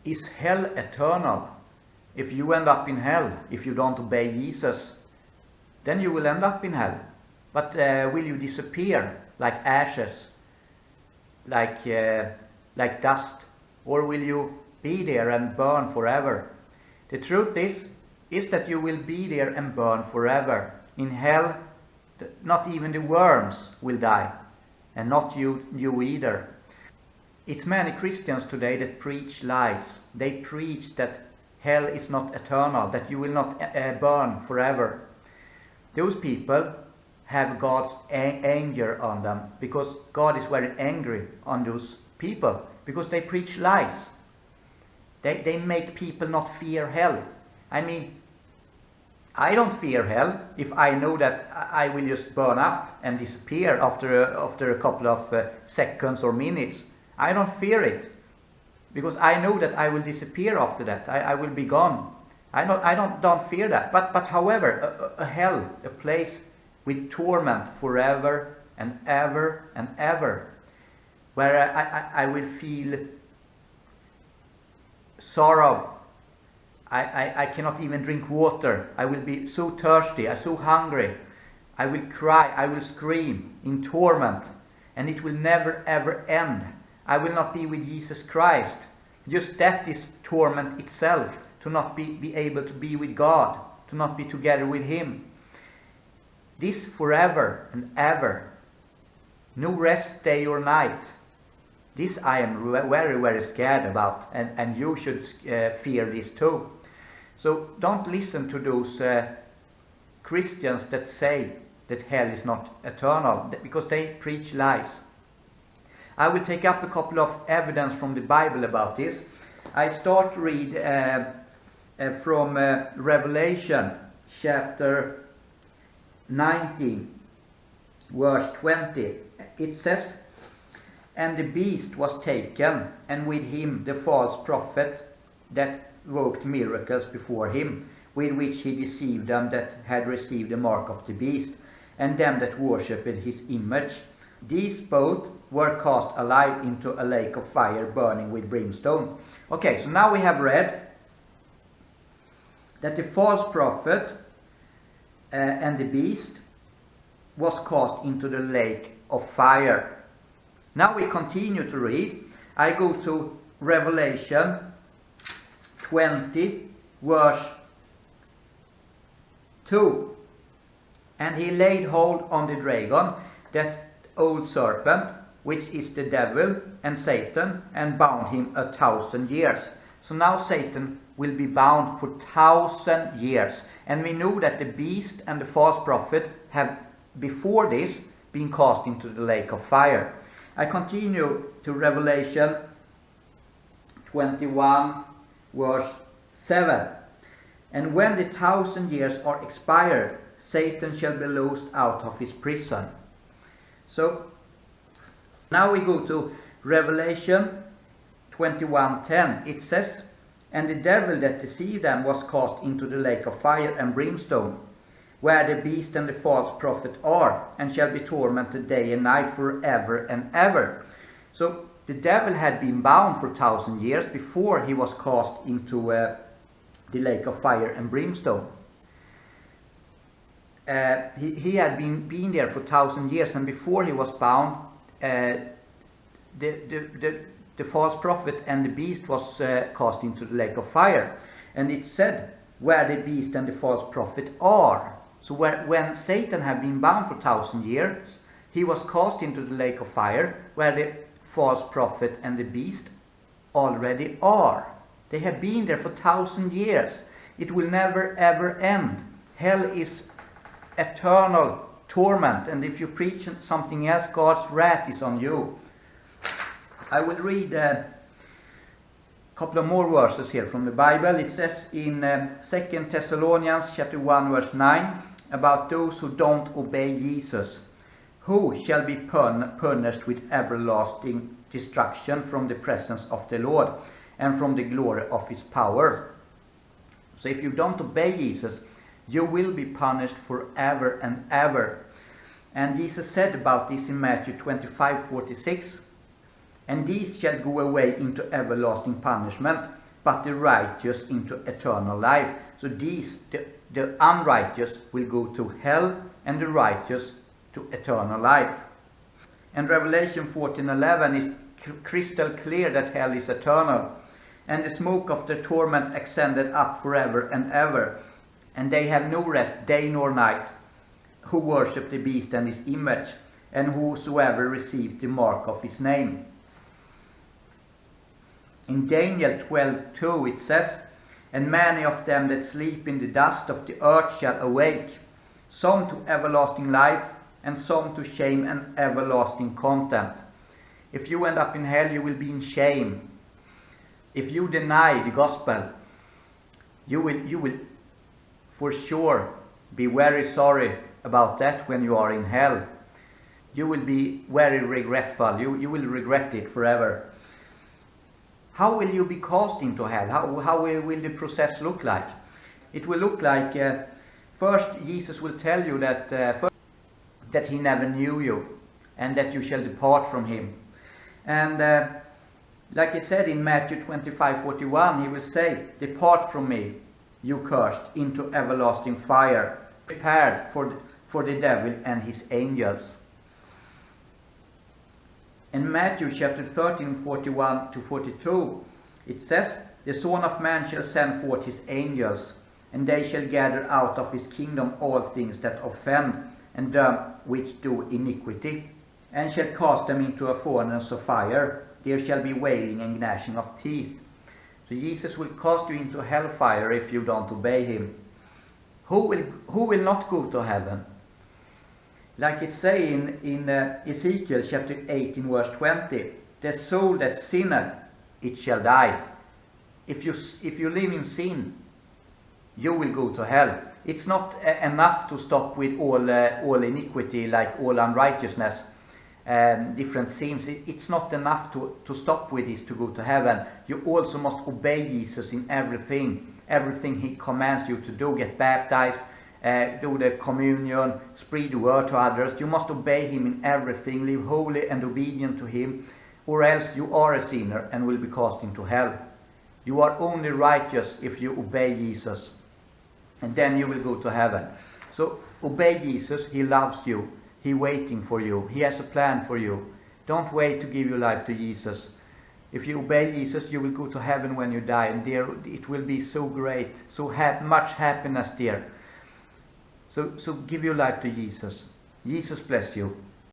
is hell eternal? If you end up in hell, if you don't obey Jesus, then you will end up in hell. But will you disappear like ashes, like dust? Or will you be there and burn forever? The truth is that you will be there and burn forever. In hell, not even the worms will die, and not you either. It's many Christians today that preach lies. They preach that hell is not eternal, that you will not burn forever. Those people have God's anger on them, because God is very angry on those people, because they preach lies. They make people not fear hell. I mean, I don't fear hell if I know that I will just burn up and disappear after a couple of seconds or minutes. I don't fear it, because I know that I will disappear after that. I will be gone. I don't fear that. But however, a hell, a place with torment forever and ever and ever, where I will feel sorrow. I cannot even drink water. I will be so thirsty, so hungry. I will cry, I will scream in torment, and it will never ever end. I will not be with Jesus Christ. Just that is torment itself, to not be able to be with God, to not be together with Him. This forever and ever. No rest day or night. This I am very, very scared about, and you should fear this too. So don't listen to those Christians that say that hell is not eternal, because they preach lies. I will take up a couple of evidence from the Bible about this. I start to read from Revelation chapter 19, verse 20. It says, "And the beast was taken, and with him the false prophet that worked miracles before him, with which he deceived them that had received the mark of the beast, and them that worshipped his image. These both were cast alive into a lake of fire burning with brimstone." Okay, so now we have read that the false prophet and the beast was cast into the lake of fire. Now we continue to read. I go to Revelation 20, verse 2. "And he laid hold on the dragon, that old serpent, which is the devil and Satan, and bound him 1,000 years. So now Satan will be bound for 1,000 years. And we know that the beast and the false prophet have before this been cast into the lake of fire. I continue to Revelation 21, verse 7. "And when the 1,000 years are expired, Satan shall be loosed out of his prison." So now we go to Revelation 21:10. It says, "And the devil that deceived them was cast into the lake of fire and brimstone, where the beast and the false prophet are, and shall be tormented day and night forever and ever." So the devil had been bound for 1,000 years before he was cast into the lake of fire and brimstone. He had been there for 1,000 years, and before he was bound, the false prophet and the beast was cast into the lake of fire. And it said, "Where the beast and the false prophet are." So when Satan had been bound for 1,000 years, he was cast into the lake of fire, where the false prophet and the beast already are. They have been there for 1,000 years. It will never ever end. Hell is eternal torment, and if you preach something else, God's wrath is on you. I will read a couple of more verses here from the Bible. It says in 2 Thessalonians chapter 1, verse 9, about those who don't obey Jesus, "Who shall be punished with everlasting destruction from the presence of the Lord and from the glory of his power." So if you don't obey Jesus, you will be punished forever and ever. And Jesus said about this in Matthew 25:46, "And these shall go away into everlasting punishment, but the righteous into eternal life. So the unrighteous will go to hell, and the righteous to eternal life. And Revelation 14:11 is crystal clear that hell is eternal, and the smoke of their torment ascended up forever and ever, and they have no rest day nor night, who worship the beast and his image, and whosoever received the mark of his name. In Daniel 12:2 it says, "And many of them that sleep in the dust of the earth shall awake, some to everlasting life, and some to shame and everlasting contempt." If you end up in hell, you will be in shame. If you deny the gospel, you will for sure be very sorry about that when you are in hell. You will be very regretful. You will regret it forever. How will you be cast into hell? How will the process look like? It will look like, first Jesus will tell you that he never knew you, and that you shall depart from him. And like he said in Matthew 25:41, he will say, "Depart from me, you cursed, into everlasting fire, prepared for the devil and his angels." In Matthew chapter 13:41-42, it says, "The Son of Man shall send forth his angels, and they shall gather out of his kingdom all things that offend, and them which do iniquity, and shall cast them into a furnace of fire. There shall be wailing and gnashing of teeth." So Jesus will cast you into hellfire if you don't obey him. Who will not go to heaven? Like it say in Ezekiel chapter 18 verse 20, "The soul that sinneth, it shall die." If you live in sin, you will go to hell. It's not enough to stop with all iniquity, like all unrighteousness, different sins. It's not enough to stop with this to go to heaven. You also must obey Jesus in everything he commands you to do. Get baptized, do the communion, spread the word to others. You must obey him in everything. Live holy and obedient to him, or else you are a sinner and will be cast into hell. You are only righteous if you obey Jesus, and then you will go to heaven. So obey Jesus. He loves you. He's waiting for you. He has a plan for you. Don't wait to give your life to Jesus. If you obey Jesus, you will go to heaven when you die, and there it will be so great, so much happiness there. So give your life to Jesus. Jesus bless you.